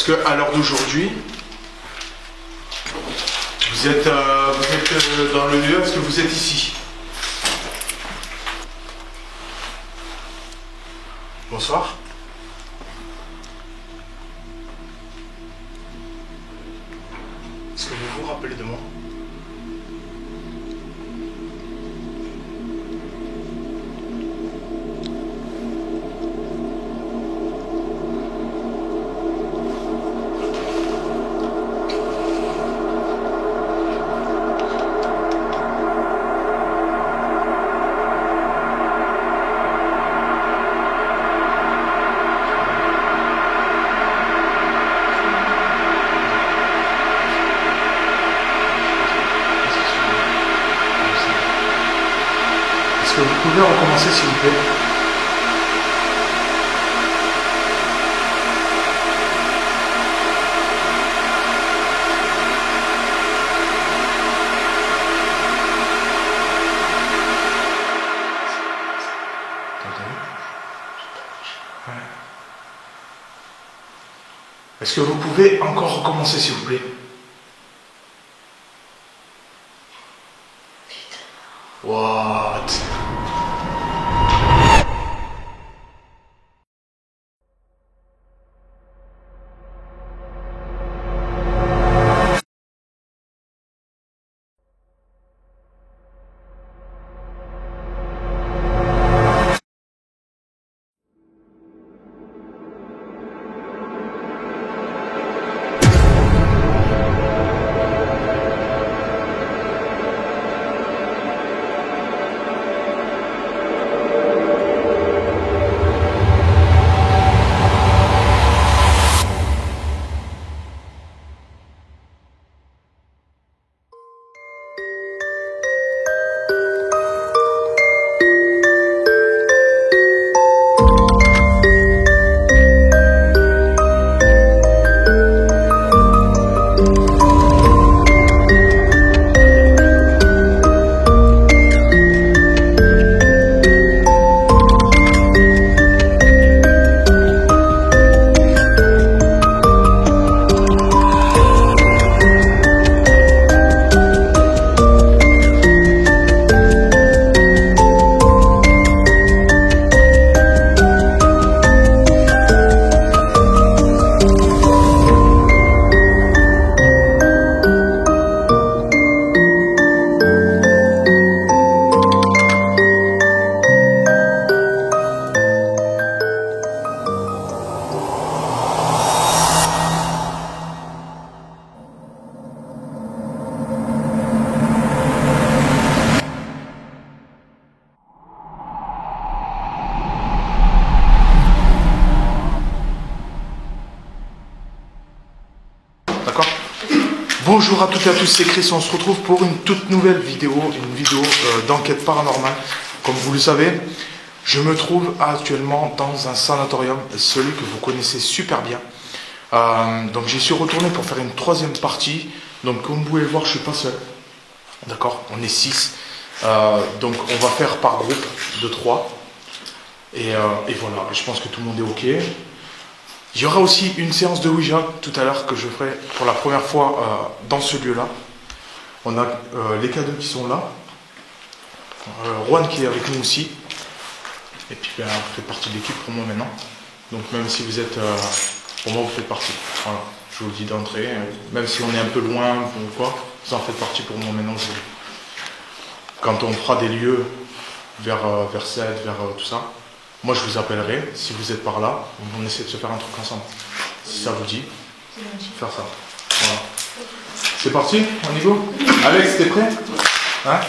Est-ce qu'à l'heure d'aujourd'hui, vous êtes dans le lieu? Est-ce que vous êtes ici? Bonsoir. Est-ce que vous vous rappelez de moi? Est-ce que vous pouvez recommencer s'il vous plaît? Est-ce que vous pouvez encore recommencer s'il vous plaît? What? Bonjour à toutes et à tous, c'est Chris, on se retrouve pour une toute nouvelle vidéo, d'enquête paranormale. Comme vous le savez, je me trouve actuellement dans un sanatorium, celui que vous connaissez super bien. Donc j'y suis retourné pour faire une troisième partie. Donc comme vous pouvez le voir, je ne suis pas seul. D'accord, on est 6. Donc on va faire par groupe de 3. Et voilà, je pense que tout le monde est OK. Il y aura aussi une séance de Ouija tout à l'heure que je ferai pour la première fois dans ce lieu-là. On a les cadeaux qui sont là. Juan qui est avec nous aussi. Et puis vous faites partie de l'équipe pour moi maintenant. Donc même si vous êtes... pour moi vous faites partie. Voilà, je vous le dis d'entrée. Même si on est un peu loin ou quoi, vous en faites partie pour moi maintenant. Quand on fera des lieux vers 7, vers tout ça, moi je vous appellerai, si vous êtes par là, on essaie de se faire un truc ensemble. Si ça vous dit, faire ça. Voilà. C'est parti, on y go. Alex, t'es prêt? Hein?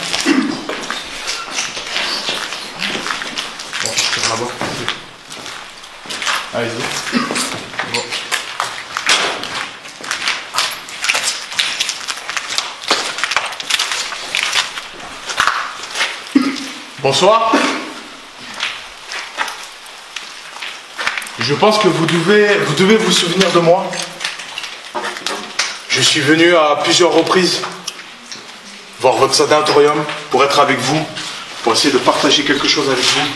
Bon, je vais là-bas. Allez-y. Bon. Bonsoir. Je pense que vous devez vous souvenir de moi. Je suis venu à plusieurs reprises voir votre sanatorium pour être avec vous, pour essayer de partager quelque chose avec vous.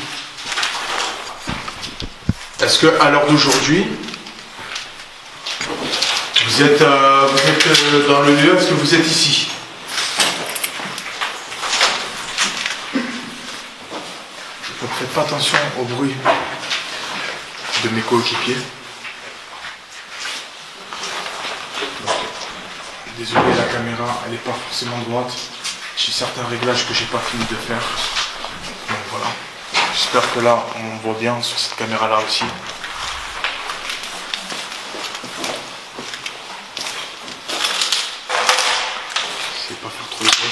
Est-ce qu'à l'heure d'aujourd'hui, Vous êtes dans le lieu, est-ce que vous êtes ici? Ne faites pas attention au bruit de mes coéquipiers. Désolé, la caméra, elle n'est pas forcément droite. J'ai certains réglages que j'ai pas fini de faire. Donc voilà. J'espère que là, on voit bien sur cette caméra-là aussi. Essayez de pas faire trop de bruit.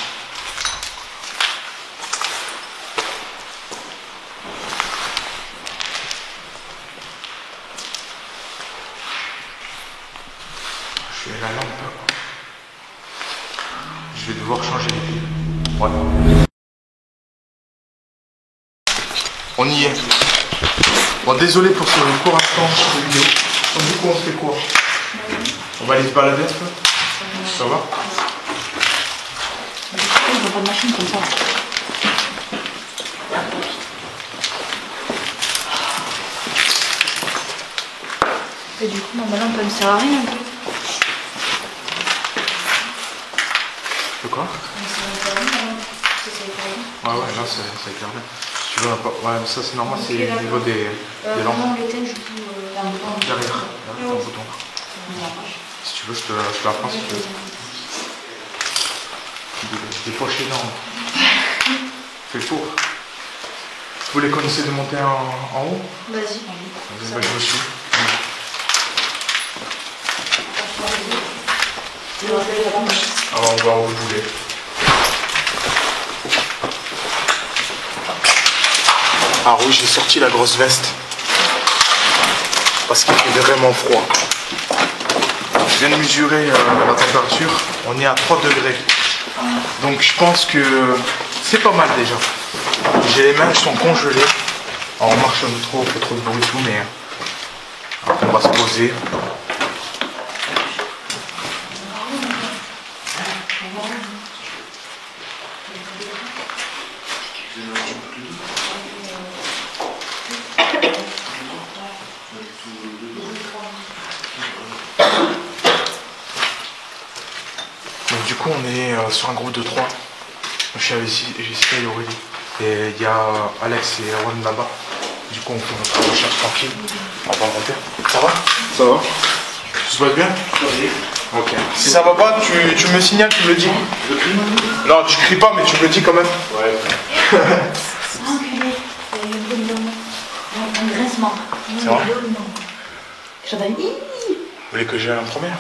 Je vais la lampe. Je vais devoir changer les piles. Voilà. On y est. Bon, désolé pour ce court instant de vidéo. Donc, du coup, on fait quoi? On va aller se balader un peu. Ça va? On n'a pas de machine comme ça. Et du coup, normalement, ça ne sert à rien. De quoi? Ouais, là, ça éclaire. Si tu veux, ouais, ça c'est normal, c'est au niveau des lampes. Non, l'éteindre, je trouve Derrière, un bouton. Si tu veux, je te la prends si tu veux. Des poches énormes. Fais le tour. Vous les connaissez de monter en haut? Vas-y. Je me suis. Alors, on va où vous voulez. Ah oui, j'ai sorti la grosse veste. Parce qu'il fait vraiment froid. Je viens de mesurer la température. On est à 3 degrés. Donc je pense que c'est pas mal déjà. J'ai les mains qui sont congelées. Alors, on marche trop, on fait trop de bruit et tout, mais après, on va se poser. Donc du coup on est sur un groupe de 3. Je suis avec Jessica et Aurélie. Et il y a Alex et Erwan là-bas. Du coup on fait notre recherche tranquille. On va monter. Ça va? Ça va. Tout se passe bien? Oui. Ok. Si ça va pas, tu me signales, tu me le dis. Je crie? Non, tu cries pas, mais tu me le dis quand même. Ouais. Enculé. Il y a eu un grincement. C'est vrai? J'entends une... Vous voulez que j'aille en première?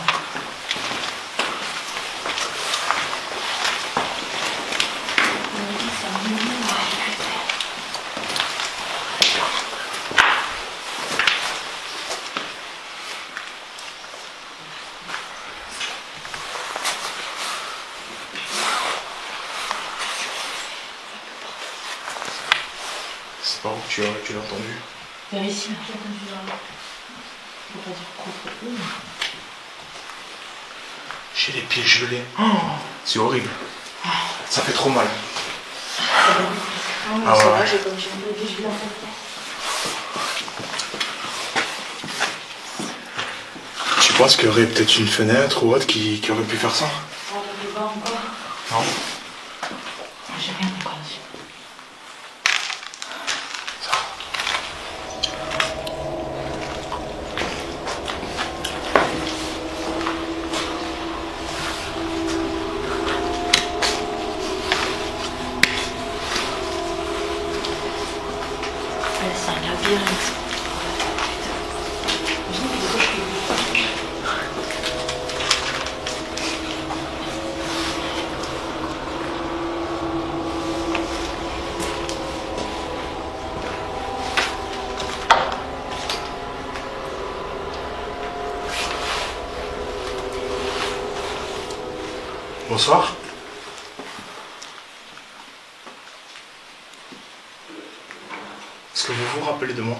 C'est pas où tu l'as entendu? Vers ici, là. J'ai entendu là. Faut pas dire trop. J'ai les pieds gelés. Oh, c'est horrible. Ça fait trop mal. Ah ouais, j'ai un peu les pieds gelés en fait. Tu penses qu'il y aurait peut-être une fenêtre ou autre qui aurait pu faire ça? On ne pas encore. Non. J'ai rien encore dessus. C'est un labyrinthe. Bonsoir. Est-ce que vous vous rappelez de moi?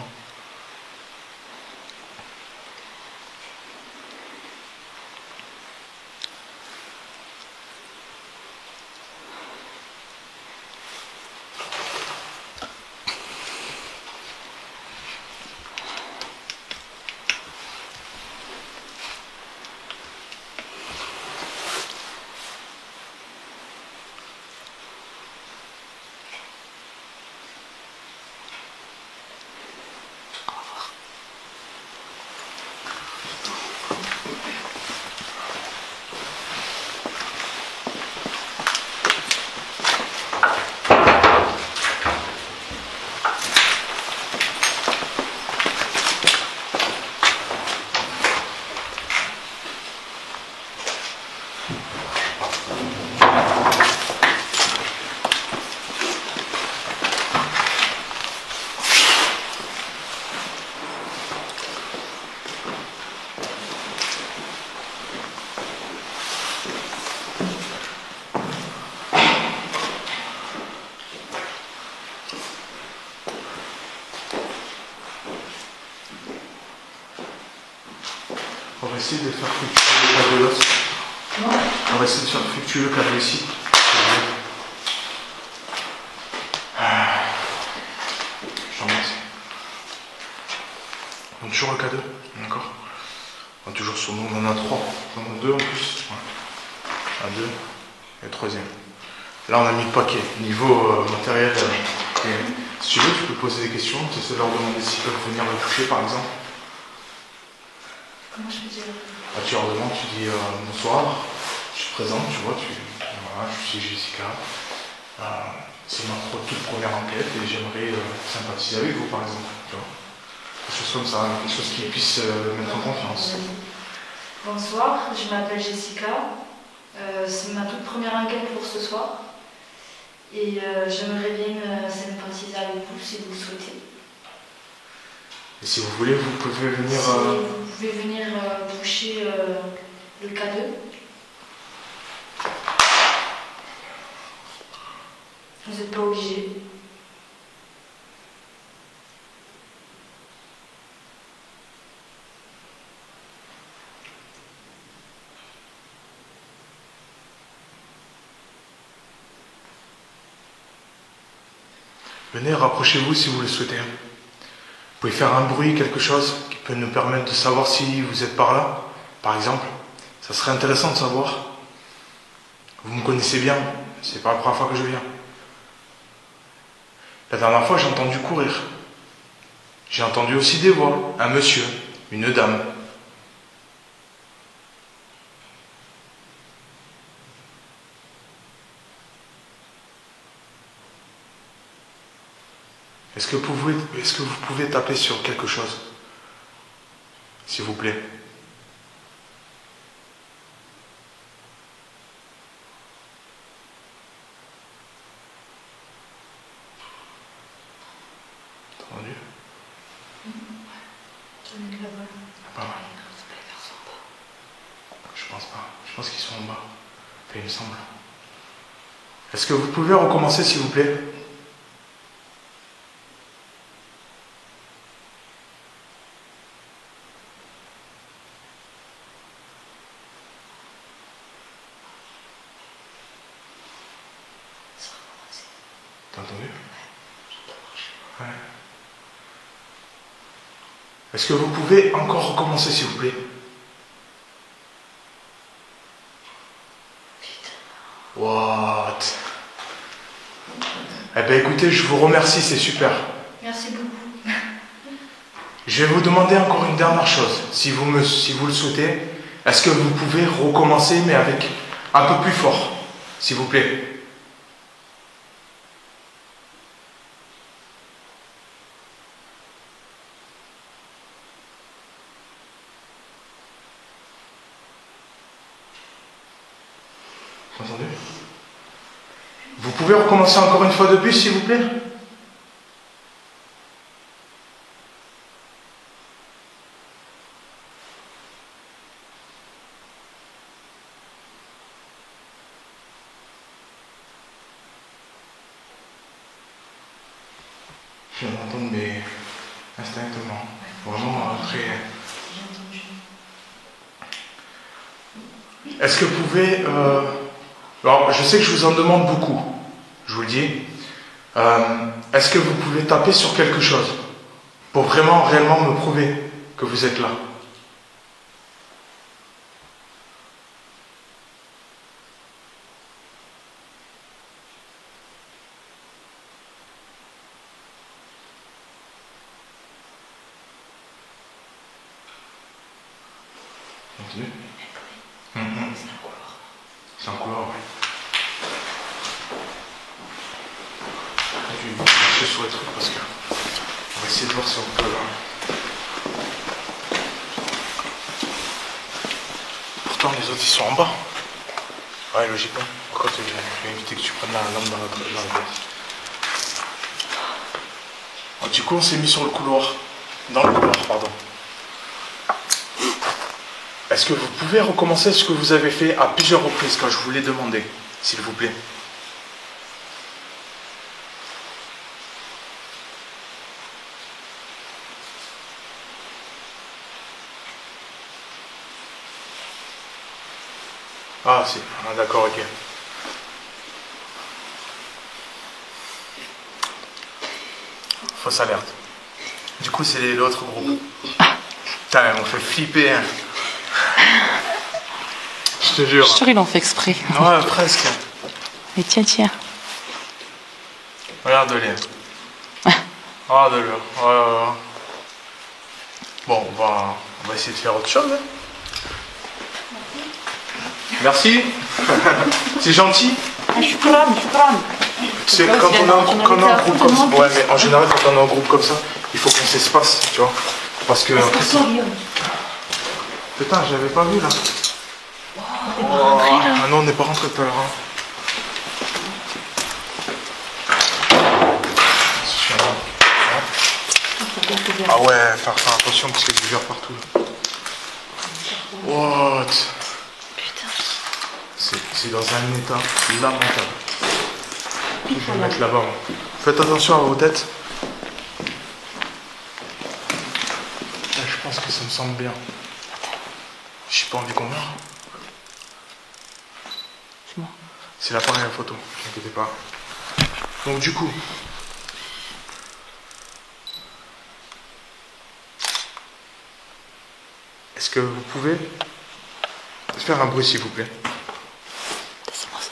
essayer de faire fluctuer le câble de l'os. On va essayer de faire fluctuer le câble ici. Je remercie. Donc toujours le K2, d'accord. Toujours sur nous, on en a 3. On en a 2 en plus. Ouais. 1, 2 et le troisième. Là on a mis le paquet. Niveau matériel, si tu veux, tu peux poser des questions, tu essaies de leur demander s'ils peuvent venir le toucher par exemple. Comment je peux dire? Tu leur demandes, tu dis bonsoir, je suis présent, tu vois, voilà, je suis Jessica. C'est ma toute première enquête et j'aimerais sympathiser avec vous par exemple. Tu vois. Quelque chose comme ça, quelque chose qui puisse mettre en confiance. Bonsoir, je m'appelle Jessica. C'est ma toute première enquête pour ce soir. Et j'aimerais bien sympathiser avec vous si vous le souhaitez. Et si vous voulez, vous pouvez venir... Si vous pouvez venir toucher le K2. Vous n'êtes pas obligé. Venez, rapprochez-vous si vous le souhaitez. Vous pouvez faire un bruit, quelque chose qui peut nous permettre de savoir si vous êtes par là, par exemple. Ça serait intéressant de savoir. Vous me connaissez bien, c'est pas la première fois que je viens. La dernière fois, j'ai entendu courir. J'ai entendu aussi des voix, un monsieur, une dame. Est-ce que vous pouvez taper sur quelque chose, s'il vous plaît? Entendu? Pas mal. Je pense pas. Je pense qu'ils sont en bas. Enfin, il me semble. Est-ce que vous pouvez recommencer, s'il vous plaît? T'as entendu? Ouais. Est-ce que vous pouvez encore recommencer, s'il vous plaît? What? Eh bien écoutez, je vous remercie, c'est super. Merci beaucoup. Je vais vous demander encore une dernière chose, si vous le souhaitez. Est-ce que vous pouvez recommencer, mais avec un peu plus fort, s'il vous plaît? Entendu? Vous pouvez recommencer encore une fois de plus, s'il vous plaît? Je viens d'entendre, mais instinctivement. Vraiment très... J'ai entendu. Est-ce que vous pouvez... Alors, je sais que je vous en demande beaucoup, je vous le dis. Est-ce que vous pouvez taper sur quelque chose pour vraiment, réellement me prouver que vous êtes là? Entendu? C'est un couloir, oui. Je vais marcher sur les trucs parce que on va essayer de voir si on peut. Pourtant, les autres ils sont en bas. Ouais, logiquement. Par contre, je vais éviter que tu prennes la lampe dans la tête. Bon, du coup, on s'est mis sur le couloir. Dans le couloir, pardon. Est-ce que vous pouvez recommencer ce que vous avez fait à plusieurs reprises quand je vous l'ai demandé, s'il vous plaît? Ah, si. Ah, d'accord, ok. Fausse alerte. Du coup, c'est l'autre groupe. Putain, on fait flipper. Hein. Je te jure. Je suis sûre, ils l'ont fait exprès. Ouais, presque. Mais tiens, tiens. Regarde-les. Regarde-le. Ouais. Bon, on va essayer de faire autre chose. Hein. Merci. C'est gentil. Tu sais, quand on a un groupe comme ça, ouais, mais en général, quand on a un groupe comme ça, il faut qu'on s'espace, tu vois. Parce que. Putain, je l'avais pas vu là. Ah non, on n'est pas rentré tout à l'heure. Hein. Ah ouais, faire attention parce qu'il y a du verre partout. What? C'est dans un état lamentable. Je vais le mettre là-bas. Moi. Faites attention à vos têtes. Là, je pense que ça me semble bien. J'ai pas envie qu'on meure. C'est moi. C'est l'appareil à photo, ne vous inquiétez pas. Donc du coup. Est-ce que vous pouvez faire un bruit s'il vous plaît? Laissez-moi ça.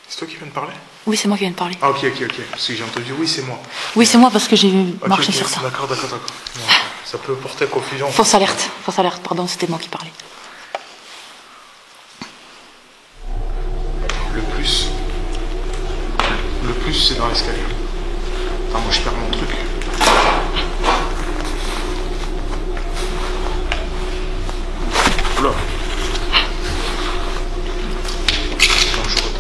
C'est toi qui viens de parler? Oui, c'est moi qui viens de parler. Ah ok. Parce que j'ai entendu oui c'est moi. Oui, c'est moi parce que j'ai marché Ok, sur ça. D'accord. Non, ça peut porter à confusion. Fausse alerte, pardon, c'était moi qui parlais. Le plus c'est dans l'escalier. Enfin moi je perds mon truc. Oula. Dangereux.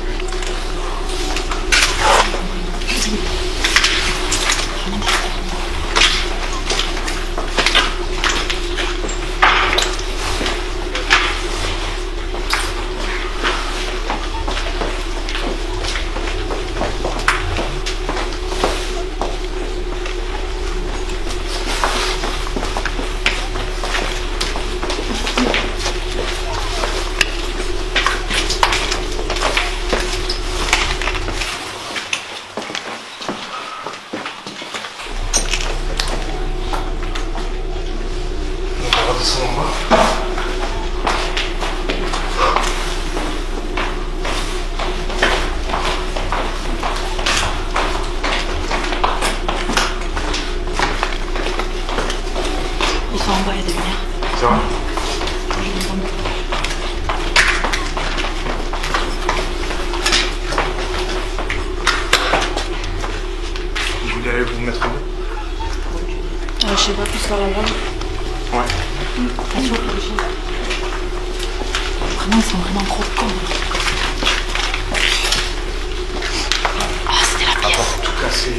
Ils sont en bas, il y a des lumières. C'est vrai? Vous voulez aller vous mettre où? Je sais pas, plus vers la droite. Ouais. Attention, Brigitte. Vraiment, ils sont vraiment trop cons. Ah, c'était la pire. Avoir tout cassé.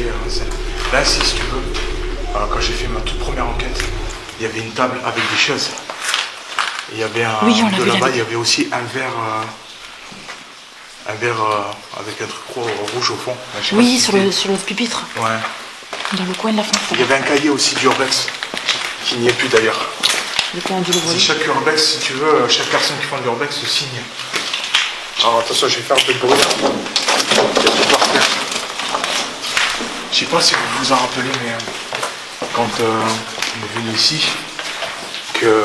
Là, si tu veux, quand j'ai fait ma toute première enquête, il y avait une table avec des chaises. Et il y avait un. Oui, on l'a de vu, là-bas, là-bas. il y avait aussi un verre. Avec un truc rouge au fond. Je sais pas Oui, si sur le pupitre, Ouais. dans le coin de la fenêtre. Il y avait un cahier aussi d'urbex, qui n'y est plus d'ailleurs. Le coin du Si voler. chaque urbex, si tu veux, chaque personne qui fait de l'urbex se signe. Alors attention, je vais faire un peu de bruit. Il y a tout par terre. Je sais pas si vous vous en rappelez, mais quand on est venu ici, que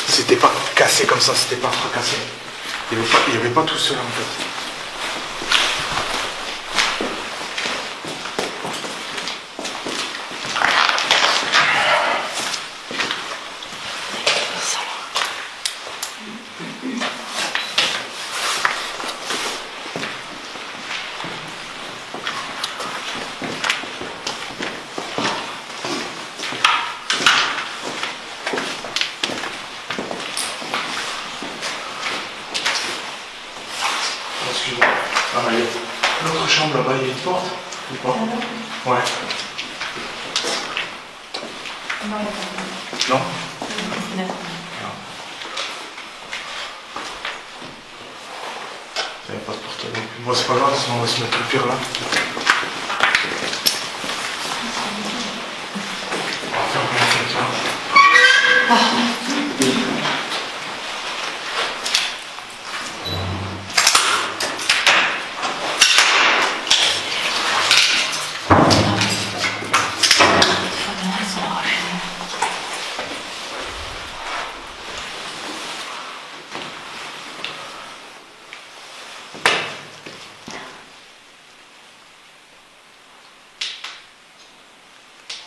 c'était pas cassé comme ça, c'était pas fracassé. Il n'y avait pas tout cela en fait. Ça, là. Excuse-moi. Ah, il y a l'autre chambre là-bas, il y a une porte ou pas? Ouais. Non? Il n'y a pas de porte non plus. Bon, c'est pas grave, sinon on va se mettre le pire là. On va faire comme ça.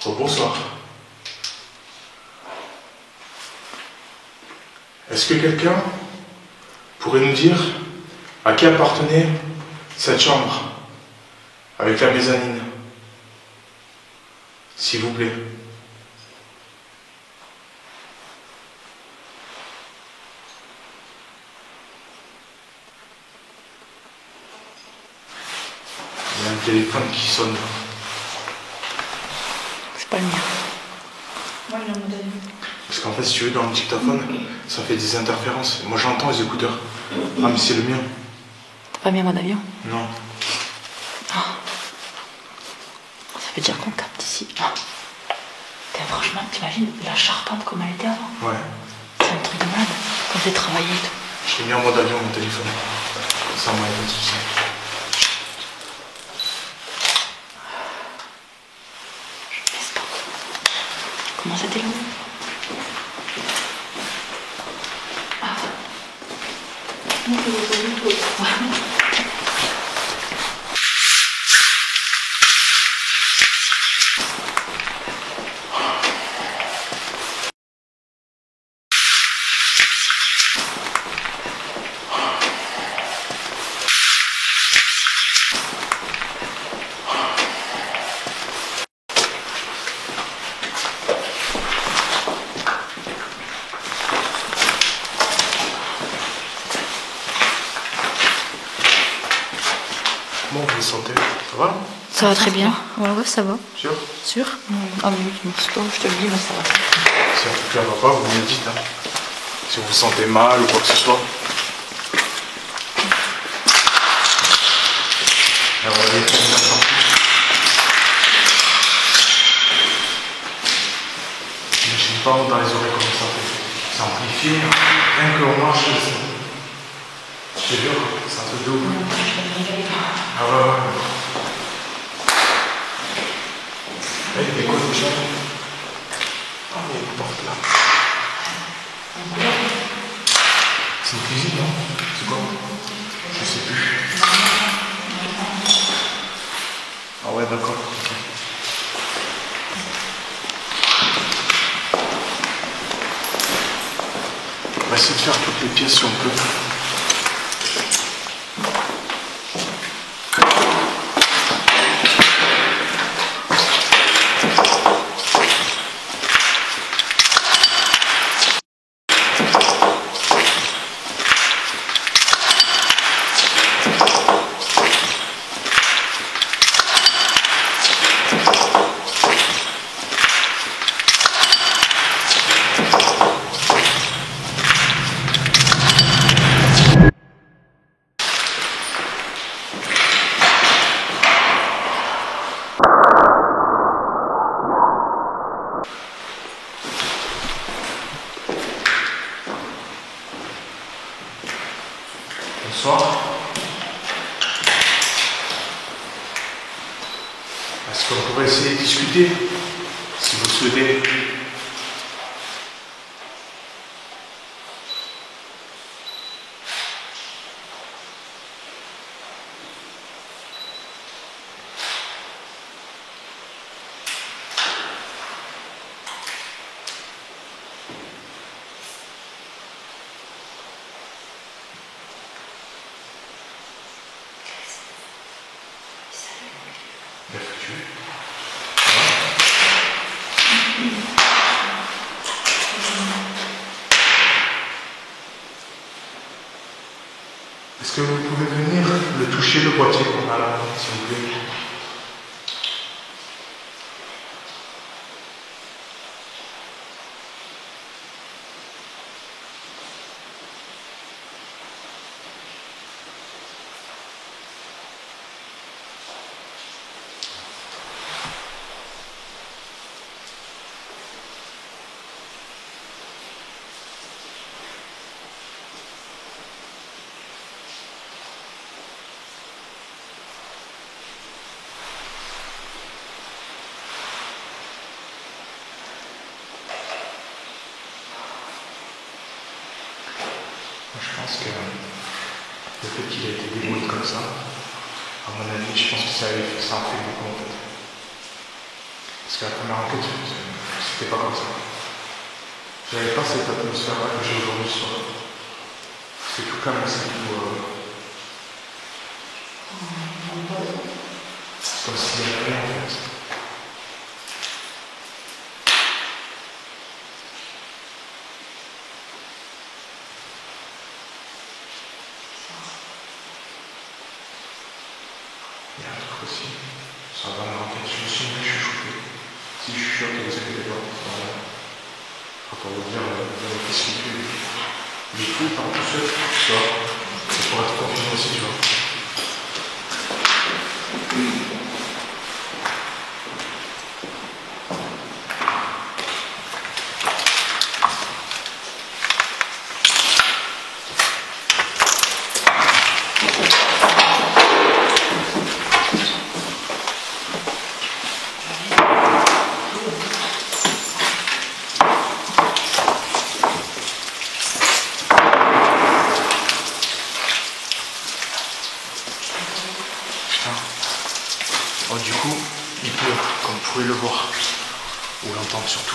Oh, bonsoir. Est-ce que quelqu'un pourrait nous dire à qui appartenait cette chambre avec la mezzanine? S'il vous plaît. Il y a un téléphone qui sonne. C'est pas le mien. Moi, il en m'a donné. Parce qu'en fait, si tu veux, dans le dictaphone, ça fait des interférences. Moi, j'entends les écouteurs. Ah, mais c'est le mien. T'as pas mis en mode avion? Non. Ça veut dire qu'on capte ici. Franchement, t'imagines la charpente comme elle était avant? Ouais. C'est un truc de malade. Quand j'ai travaillé et tout. Je l'ai mis en mode avion, mon téléphone. Ça m'a aidé, tout ça. Je laisse pas. Comment c'était long? Comment vous vous sentez? Ça va? Ça va très bien. Ouais, ça va. Sûr? Sûr? Ah oui, je te le dis, mais ça va. Si un truc là va pas, vous me le dites. Hein. Si vous vous sentez mal ou quoi que ce soit. Alors, allez, Imaginez pas dans les oreilles comme ça. C'est amplifié. Rien que on marche. Je te jure, c'est un truc de ouf. Ah ouais, ouais. Eh, il y a quoi de ça? Ah, il y a une porte là. C'est une cuisine, non? C'est quoi? Je sais plus. Ah ouais, d'accord. Ok. On va essayer de faire toutes les pièces si on peut. Bonsoir. Est-ce qu'on pourrait essayer de discuter, si vous souhaitez? Bien foutu. Est-ce que vous pouvez venir le toucher le boîtier qu'on a là, s'il vous plaît? Je pense que Le fait qu'il ait été débrouillé comme ça, à mon avis, je pense que ça en fait beaucoup en fait. Parce qu'à la première enquête, c'était pas comme ça. J'avais pas cette atmosphère-là que j'ai aujourd'hui soir. C'est tout calme, c'est tout. C'est comme s'il n'y avait rien en fait. Il y a un truc aussi. Ça va dans l'enquête, je me suis mis chuchoté. Si je chuchote, vous inquiétez pas. Pour vous dire, qu'est-ce qu'il fait. Il est fou par tout seul, tu vois. C'est pour être confirmé aussi, tu vois. Oh, du coup, il pleut, comme vous pouvez le voir, ou l'entendre surtout.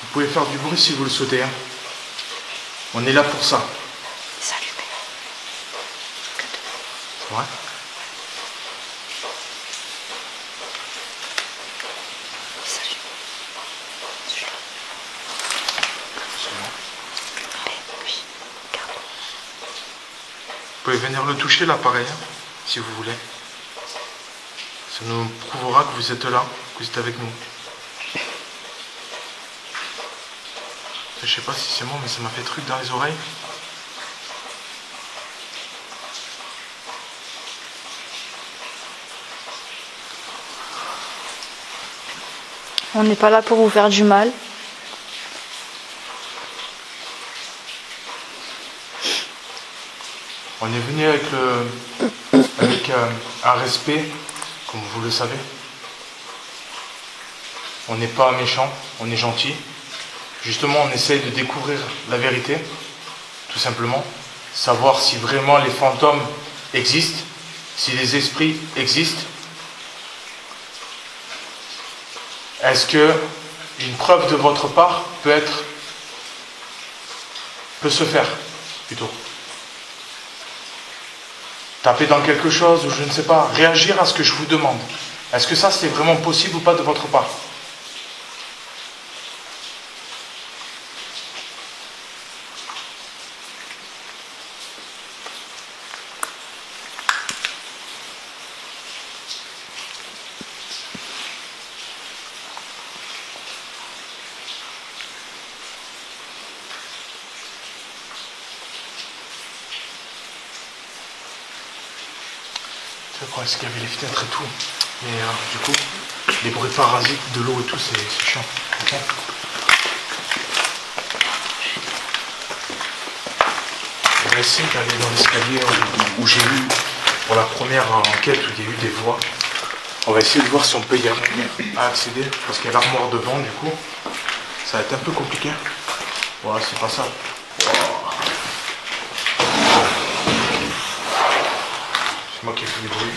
Vous pouvez faire du bruit si vous le souhaitez. Hein. On est là pour ça. C'est allumé. C'est vrai ? Il s'allume. Celui-là. Absolument. Oui, regarde. Vous pouvez venir le toucher là, pareil, hein, si vous voulez. Ça nous prouvera que vous êtes là, que vous êtes avec nous. Je sais pas si c'est moi, mais ça m'a fait truc dans les oreilles. On n'est pas là pour vous faire du mal. On est venu avec un respect, comme vous le savez. On n'est pas méchant, on est gentil. Justement, on essaye de découvrir la vérité, tout simplement. Savoir si vraiment les fantômes existent, si les esprits existent. Est-ce que une preuve de votre part peut se faire, plutôt. Taper dans quelque chose, ou je ne sais pas, réagir à ce que je vous demande. Est-ce que ça, c'est vraiment possible ou pas de votre part ? fait quand est-ce qu'il y avait les fenêtres et tout. Mais du coup, les bruits parasites de l'eau et tout, c'est chiant. Okay. On va essayer d'aller dans l'escalier où j'ai eu, pour la première enquête, où il y a eu des voix. On va essayer de voir si on peut y accéder, parce qu'il y a l'armoire devant, du coup. Ça va être un peu compliqué. Voilà, c'est pas ça. C'est moi qui ai fait du bruit.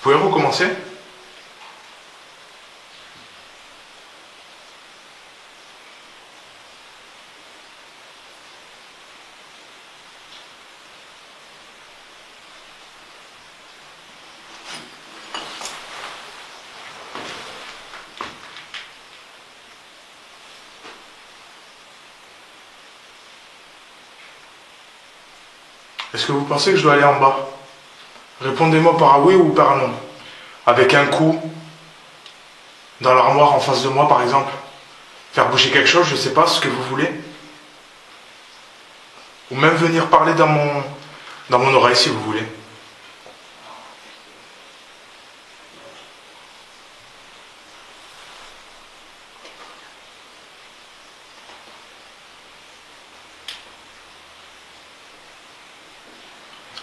Vous pouvez recommencer? Est-ce que vous pensez que je dois aller en bas? Répondez-moi par un oui ou par un non. Avec un coup, dans l'armoire en face de moi par exemple. Faire bouger quelque chose, je ne sais pas ce que vous voulez. Ou même venir parler dans mon oreille si vous voulez.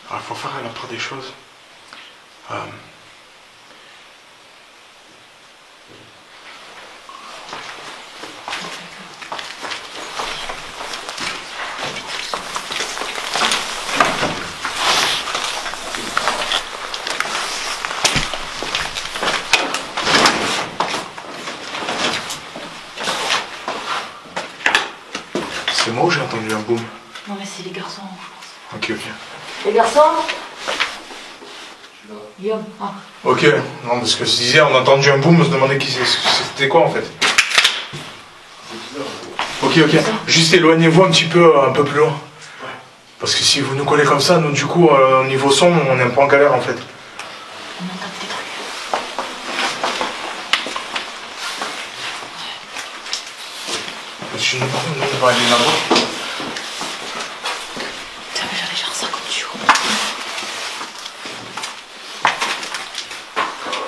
Alors, il faut faire la part des choses. C'est moi ou j'ai entendu un boom? Non, mais c'est les garçons, je pense. Ok. Les garçons? Guillaume. Ah. Ok, non, parce que je disais, on a entendu un boom, on se demandait c'était quoi en fait. Ok, juste éloignez-vous un petit peu, un peu plus loin. Parce que si vous nous collez comme ça, nous du coup, au niveau son, on est un peu en galère en fait. On entend des trucs. Je nous on va aller là-bas. Putain, mais j'avais genre ça comme tu vois.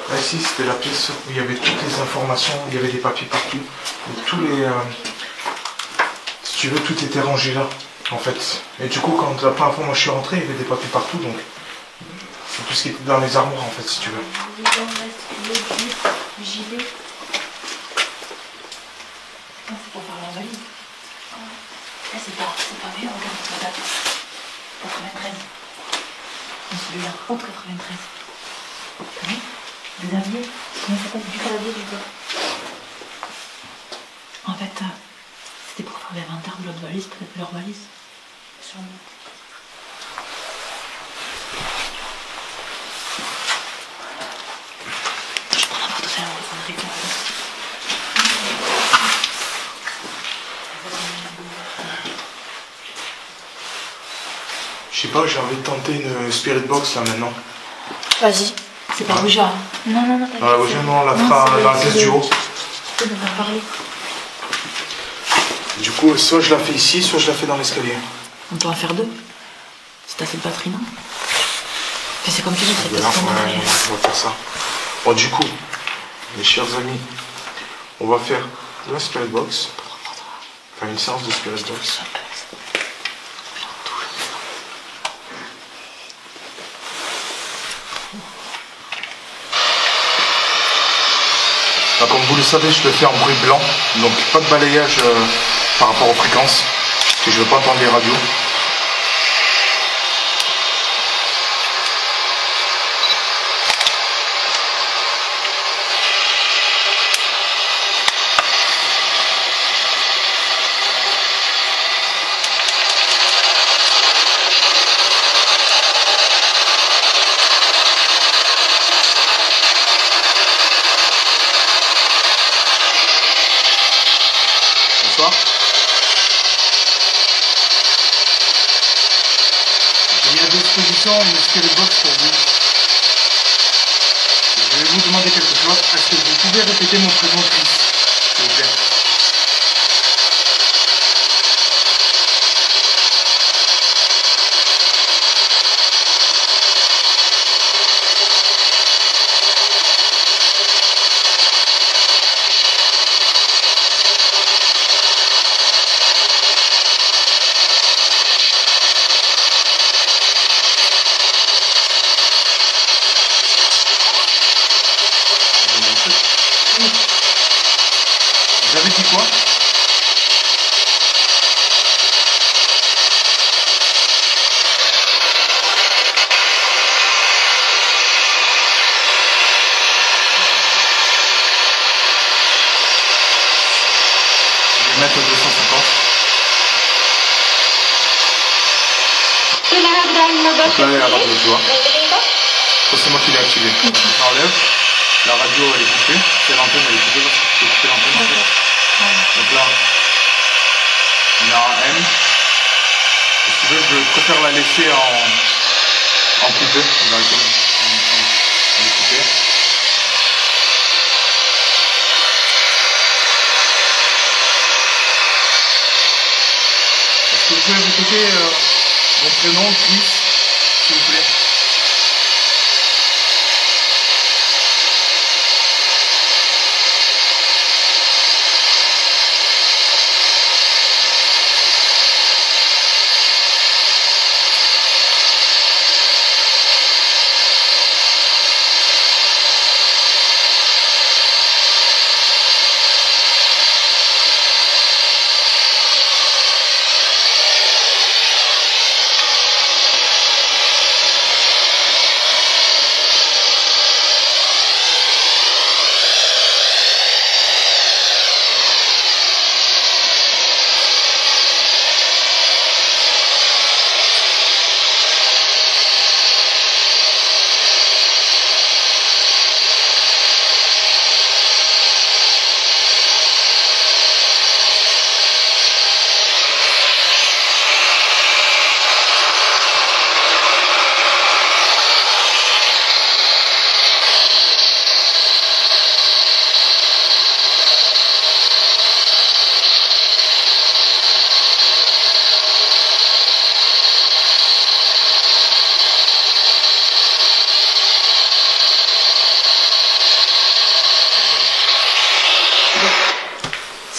Là, ici, c'était la pièce où il y avait toutes les informations, il y avait des papiers partout. Et tous les... si tu veux, tout était rangé là, en fait. Et du coup, quand la première fois, moi, je suis rentré, il y avait des papiers partout, donc... C'est tout ce qui était dans les armoires, en fait, si tu veux. Gilet. Ah, c'est pour faire la valise. Là, c'est pas mieux, regarde la date. 93. Et celui-là, août 93. Oui. Des aviers. Comment ça s'appelle? Du calavier, du coup. En fait, c'était pour faire l'inventaire de leur valise, peut-être leur valise. Sûrement. Je prends la photo, c'est là, on va répondre. Je sais pas, j'ai envie de tenter une spirit box là maintenant. Vas-y. C'est pas Ouija. Hein. Non, t'inquiète. Ah, Ouija, non, on la fera dans la pièce du haut. On va parler. Du coup, soit je la fais ici, soit je la fais dans l'escalier. On peut en faire deux. Si t'as fait de batterie, non? Mais c'est comme tu dis, c'est Ouais, on va faire ça. Bon, du coup, mes chers amis, on va faire la spirit box. Enfin, une séance de spirit box. Comme vous le savez, je le fais en bruit blanc, donc pas de balayage par rapport aux fréquences, parce que je ne veux pas entendre les radios. Bonsoir. J'ai mis à disposition une spirit box pour vous. Je vais vous demander quelque chose. Est-ce que vous pouvez répéter mon prénom de fils, s'il vous plaît? Donc là, il y a la radio, tu vois. Ça, c'est moi qui l'ai activé. Donc, j'enlève. La radio, elle est coupée. C'est l'antenne, elle est coupée. Parce que je peux couper l'antenne, en fait. Donc là, on a un M. Et si tu veux, je préfère la laisser en coupé. Directement. Elle est coupée. Est-ce que vous pouvez répéter mon prénom, Chris, s'il vous plaît?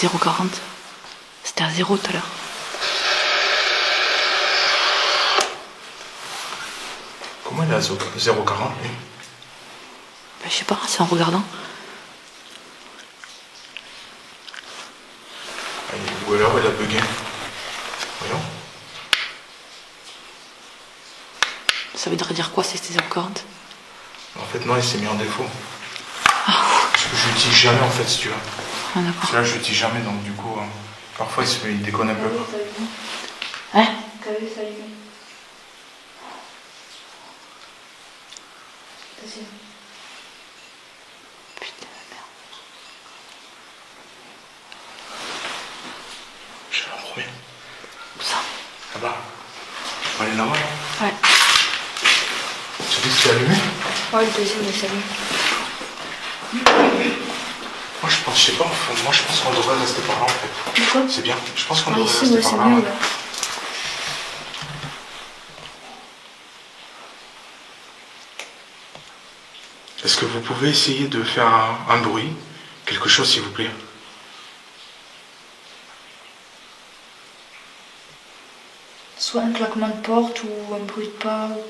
« 0,40. C'était à 0 tout à l'heure. Comment elle est à 0,40 lui? Je sais pas, c'est en regardant. Ou alors elle a bugué. Voyons. Ça veut dire quoi si c'était 0,40? En fait, non, il s'est mis en défaut. Parce que je l'utilise jamais en fait, si tu veux. Ah, d'accord. Là, je l'utilise jamais, donc du coup, parfois il déconne un peu. Hein? T'as vu, ça allumé. Putain de merde. J'ai un premier. Où ça? Là-bas. On est là-bas. Ouais. Tu dis que c'est allumé? Ouais, le deuxième est allumé. Moi, je sais pas, enfin, moi je pense qu'on devrait rester par là en fait. Pourquoi? C'est bien, je pense qu'on Ah, devrait ici, rester ouais, par c'est là. mieux Ouais. là. Est-ce que vous pouvez essayer de faire un bruit? Quelque chose s'il vous plaît? Soit un claquement de porte ou un bruit de pas, ou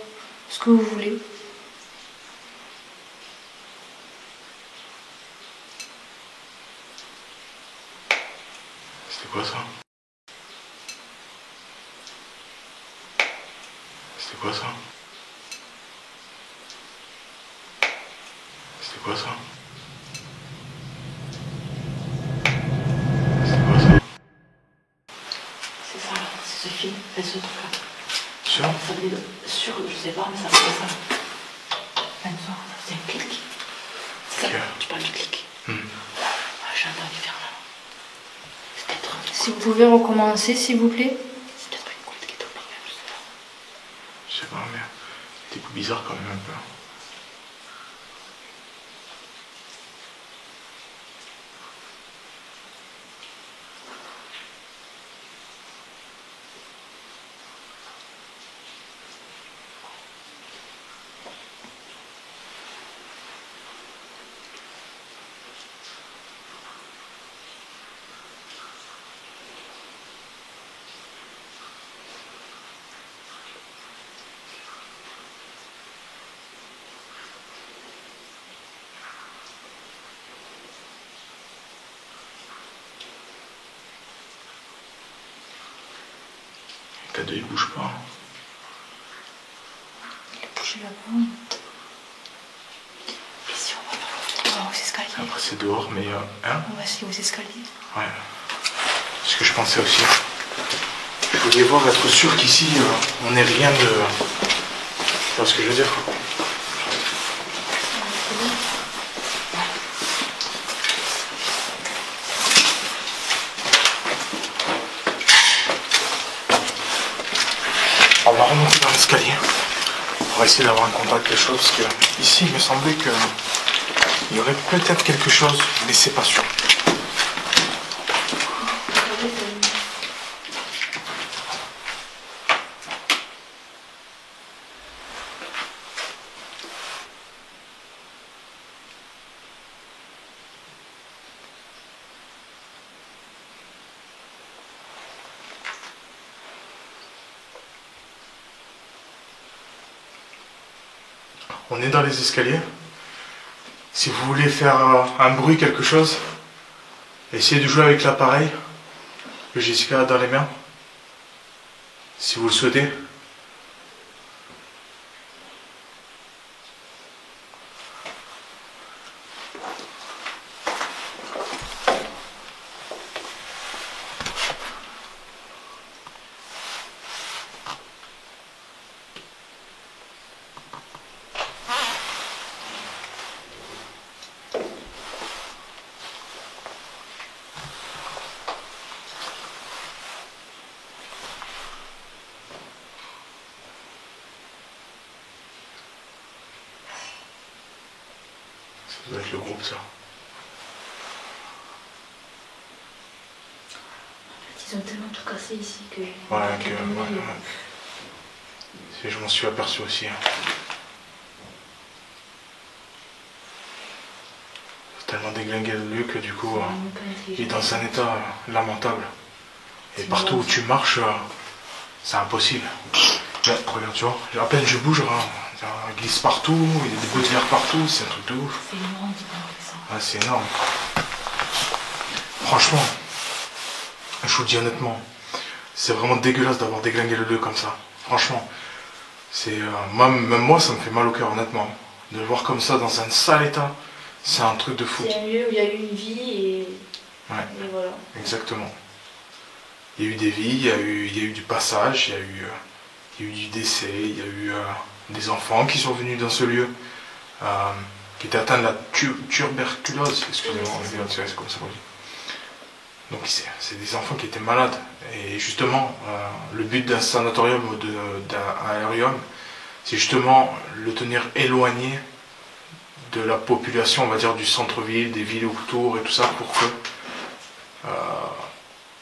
ce que vous voulez. C'était quoi ça? C'était quoi ça? C'était quoi ça? C'était quoi ça? C'est ça là, c'est ce fil, c'est ce truc là. Sûr? Ça venait de. Sûr, je sais pas, mais ça venait de ça. Même soir, c'est un clic. C'est ça, Ok. tu parles du clic. Ah, j'ai entendu faire là. C'est peut-être. Si vous pouvez recommencer, s'il vous plaît. C'est peut-être une goutte qui tombe par même, je sais pas. Je sais pas, mais c'était bizarre quand même un peu. Cadeau il bouge pas. Il a bougé là-bas. Ici, on va aux escaliers. Après c'est dehors, mais hein? On va essayer aux escaliers. Ouais. C'est ce que je pensais aussi. Je voulais voir, être sûr qu'ici on n'ait rien vois ce que je veux dire? On va remonter dans l'escalier. On va essayer d'avoir un contact, quelque chose, parce que ici il me semblait qu'il y aurait peut-être quelque chose, mais c'est pas sûr. On est dans les escaliers. Si vous voulez faire un bruit, quelque chose, essayez de jouer avec l'appareil que Jessica a dans les mains. Si vous le souhaitez. Ça doit être le groupe, ça. Ils ont tellement tout cassé ici que... Ouais, je m'en suis aperçu aussi. Hein. C'est tellement déglingué le lieu que du coup, il est dans un état lamentable. Et partout où tu marches, c'est impossible. Là, regarde, tu vois, à peine je bouge, ça glisse partout, il y a des bouts de verre partout, c'est un truc de ouf. C'est énorme, ça. Ah, c'est énorme. Franchement, je vous le dis honnêtement, c'est vraiment dégueulasse d'avoir déglingué le lieu comme ça. Franchement, c'est même moi, ça me fait mal au cœur, honnêtement. De le voir comme ça dans un sale état, c'est un truc de fou. C'est un lieu où il y a eu une vie et voilà. Exactement. Il y a eu des vies, il y a eu du passage, il y a eu du décès, il y a eu des enfants qui sont venus dans ce lieu, qui étaient atteints de la tuberculose, excusez-moi, c'est comme ça qu'on dit. Donc c'est des enfants qui étaient malades. Et justement, le but d'un sanatorium ou d'un aérium, c'est justement le tenir éloigné de la population, on va dire, du centre-ville, des villes autour et tout ça, pour que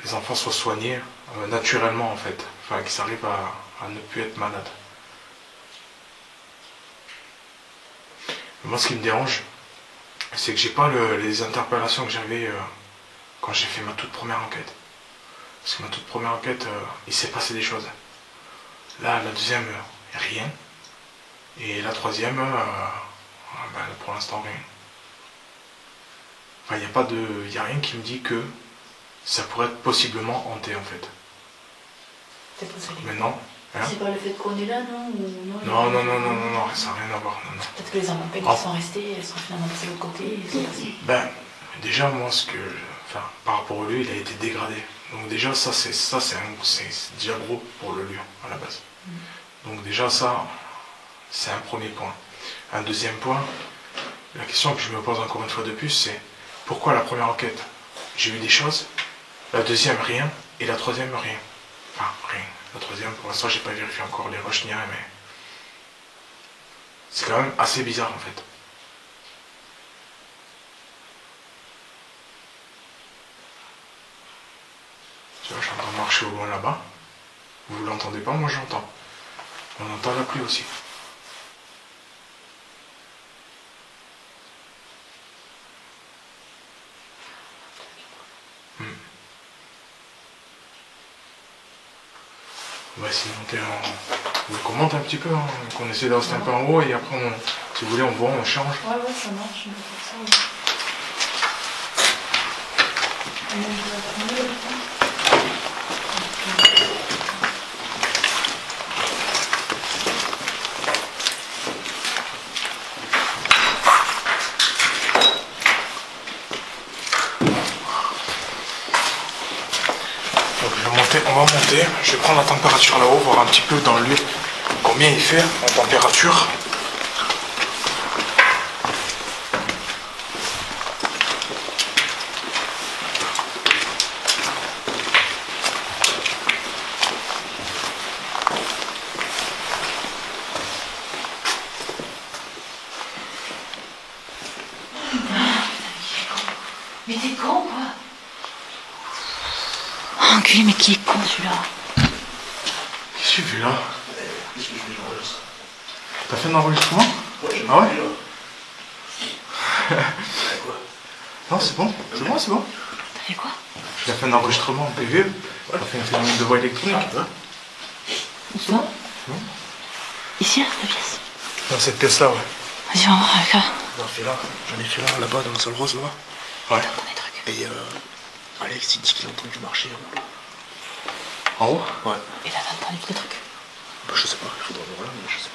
les enfants soient soignés naturellement, en fait. Enfin, qu'ils arrivent à ne plus être malades. Moi, ce qui me dérange, c'est que j'ai pas les interpellations que j'avais quand j'ai fait ma toute première enquête. Parce que ma toute première enquête, il s'est passé des choses. Là, la deuxième, rien. Et la troisième, pour l'instant, rien. Enfin, il n'y a rien qui me dit que ça pourrait être possiblement hanté, en fait. C'est possible. Maintenant, hein? C'est pas le fait qu'on est là, non? Non, ça n'a rien à voir. Non. Peut-être que les enfants qui sont restés, elles sont finalement passées de l'autre côté et sont passées. Déjà, moi, par rapport au lieu, il a été dégradé. Donc déjà, ça c'est déjà gros pour le lieu, à la base. Donc déjà, ça, c'est un premier point. Un deuxième point, la question que je me pose encore une fois de plus, c'est pourquoi la première enquête, j'ai eu des choses, la deuxième, rien, et la troisième, rien. Enfin, rien. La troisième, pour l'instant, j'ai pas vérifié encore les rushs ni rien, mais c'est quand même assez bizarre, en fait. Tu vois, je suis en train de marcher au loin là-bas. Vous l'entendez pas, moi j'entends. On entend la pluie aussi. On va essayer de monter on monte un petit peu, hein, qu'on essaie de rester un peu en haut et après, si vous voulez, on voit, on change. Ouais, ça marche, on peut faire ça. Donc on va monter, je vais prendre la température là-haut, voir un petit peu dans le lieu combien combien il fait en température. Mais t'es con, quoi. Oh, enculé, mais qui est con, celui-là? Qu'est-ce que tu fais là? T'as fait un enregistrement? Ah ouais? Non, c'est bon, c'est bon, c'est bon. T'as fait quoi? J'ai fait un enregistrement en PV. T'as fait un phénomène de voix électronique. Où ça? Ici, là, la pièce? Dans cette pièce-là, ouais. Vas-y, on va voir avec ça. J'en ai fait là, là-bas, dans la salle rose, là-bas. Ouais. Attends, des trucs. Et Alex, il dit qu'il a entendu marcher. En haut? Ouais. Et là, t'as entendu des trucs? Bah, je sais pas, il faudra voir là, mais je sais pas.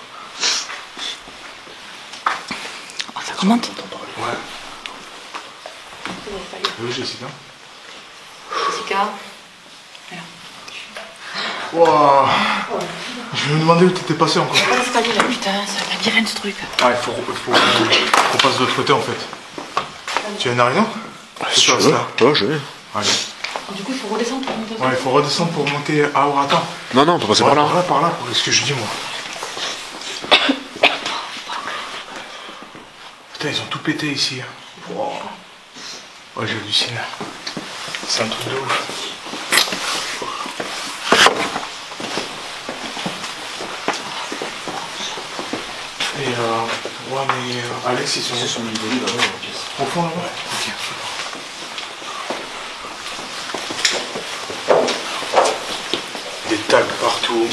Oh, ça commente? On entend parler. Ouais. Oui, Jessica. Jessica. Waouh. Je me demandais où t'étais passé encore. Pas l'escalier là, putain, c'est la labyrinthe ce truc. Ah, il faut qu'on passe de l'autre côté en fait. Tu as une araignée? Si tu veux. Ouais, je vais. Allez. Du coup, il faut redescendre pour monter. Ouais, il faut redescendre pour monter. Ah, ouais, attends. Non, non, on peut passer Ouais, par là. par là. Qu'est-ce que je dis moi? Putain, ils ont tout pété ici. Wow. Ouais, j'hallucine. C'est un truc de ouf. Et ouais, mais Alex, ils sont isolés là-bas, dans la pièce. au fond là-bas. Ok. Des tags partout.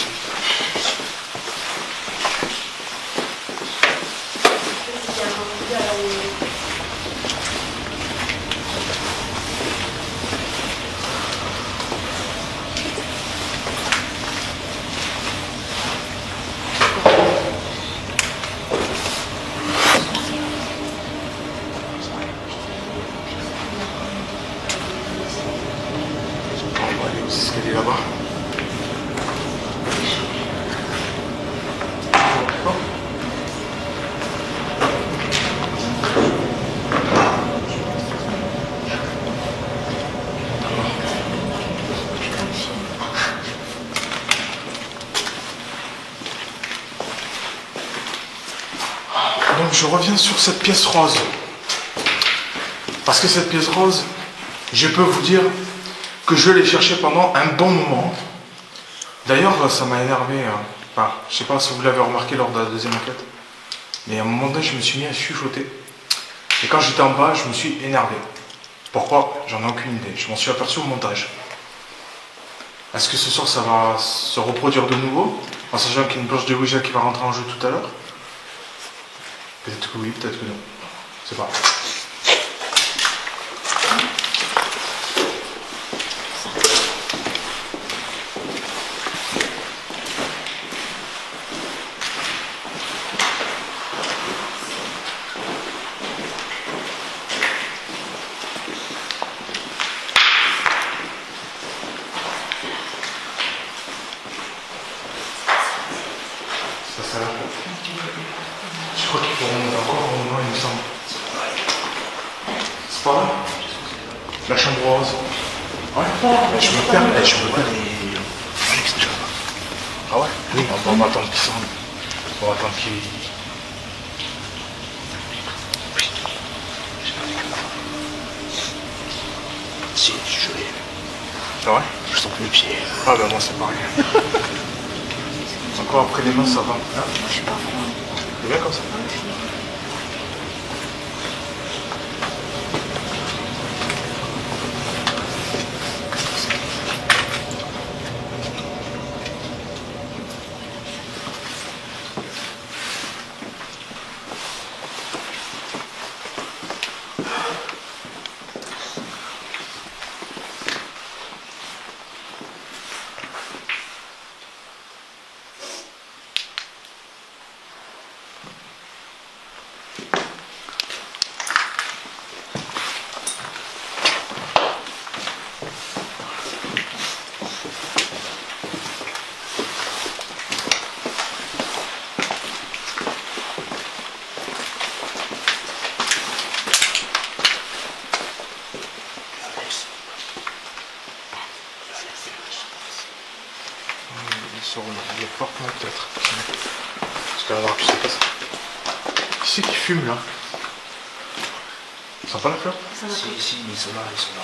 On va aller aux escaliers là-bas. Donc je reviens sur cette pièce rose. Parce que cette pièce rose, je peux vous dire que je l'ai cherchée pendant un bon moment. D'ailleurs, ça m'a énervé. Enfin, je sais pas si vous l'avez remarqué lors de la deuxième enquête. Mais à un moment donné, je me suis mis à chuchoter. Et quand j'étais en bas, je me suis énervé. Pourquoi? J'en ai aucune idée. Je m'en suis aperçu au montage. Est-ce que ce soir, ça va se reproduire de nouveau? En sachant qu'il y a une planche de Ouija qui va rentrer en jeu tout à l'heure? Peut-être que oui, peut-être que non. Je sais pas. Ça là. Je crois qu'il faut remonter encore au moment, il me semble. C'est pas là? La chambre rose. Ouais. Je me perds. Je me perds. Alex, déjà. Ah ouais? Oui. On va attendre qu'il sorte. On va attendre qu'il. Si, je l'ai. C'est vrai? Je sens plus le pied. Ah bah moi c'est pareil. Encore après les mains ça va. Ah, Je sais pas, vraiment. c'est bien comme ça. Ouais, peut-être. Parce qu'à l'heure, tu sais pas ça. Qui c'est qui fume là? Ça sent pas la fleur? Ça va Si, si, ils sont là, ils sont là.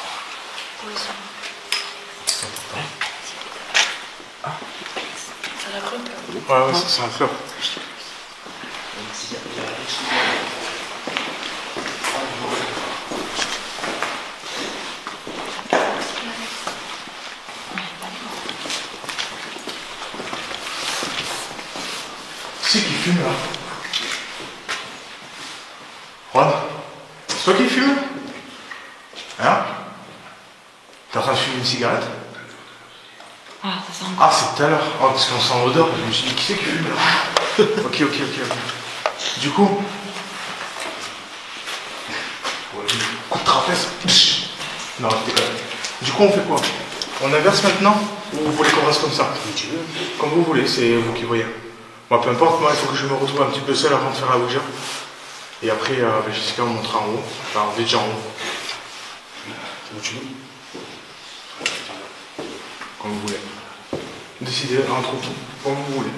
Ça la creux. Ouais, ça sent la fleur. Qui c'est qui fume là? Juan, c'est toi qui fume? Hein? T'es en train de fumer une cigarette? Ah, ça sent Ah, c'est tout à l'heure. Oh, parce qu'on sent l'odeur. Je me suis dit, qui c'est qui fume là? Ok. Du coup, coup de trapèze. Non, je déconne. Du coup, on fait quoi? On inverse maintenant? Ou vous voulez qu'on reste comme ça? Comme vous voulez, c'est vous qui voyez. Moi, peu importe, moi, il faut que je me retrouve un petit peu seul avant de faire la Ouija. Et après, Jessica, on montera en haut. Enfin, on est déjà en haut. Comme vous voulez. Décidez entre vous, comme vous voulez.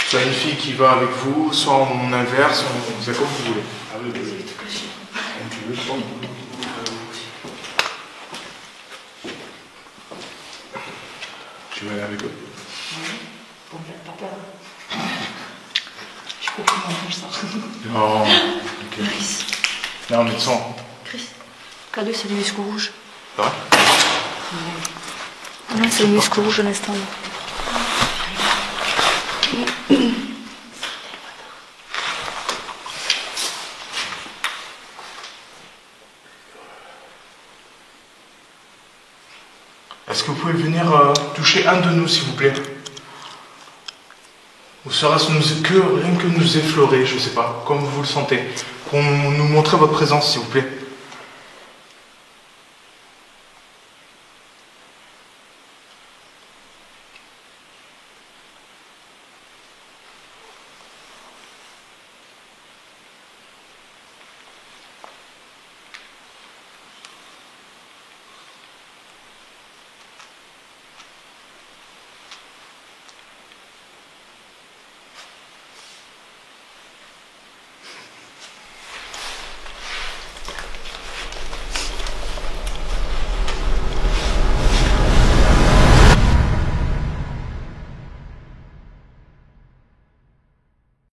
Soit une fille qui va avec vous, soit on inverse, c'est comme vous voulez. Ah oui, vas-y. Comme tu veux, je pense. Tu veux aller avec eux? Bon, j'ai pas peur. Je suis complètement mange ça. Non. Ok. Chris. Non, mais sans. Chris. K2, c'est le muscle rouge. C'est vrai? Non, c'est le muscle rouge à l'instant. Est-ce que vous pouvez venir toucher un de nous, s'il vous plaît? Ou serait-ce rien que nous effleurer, je sais pas, comme vous le sentez. Pour nous montrer votre présence, s'il vous plaît.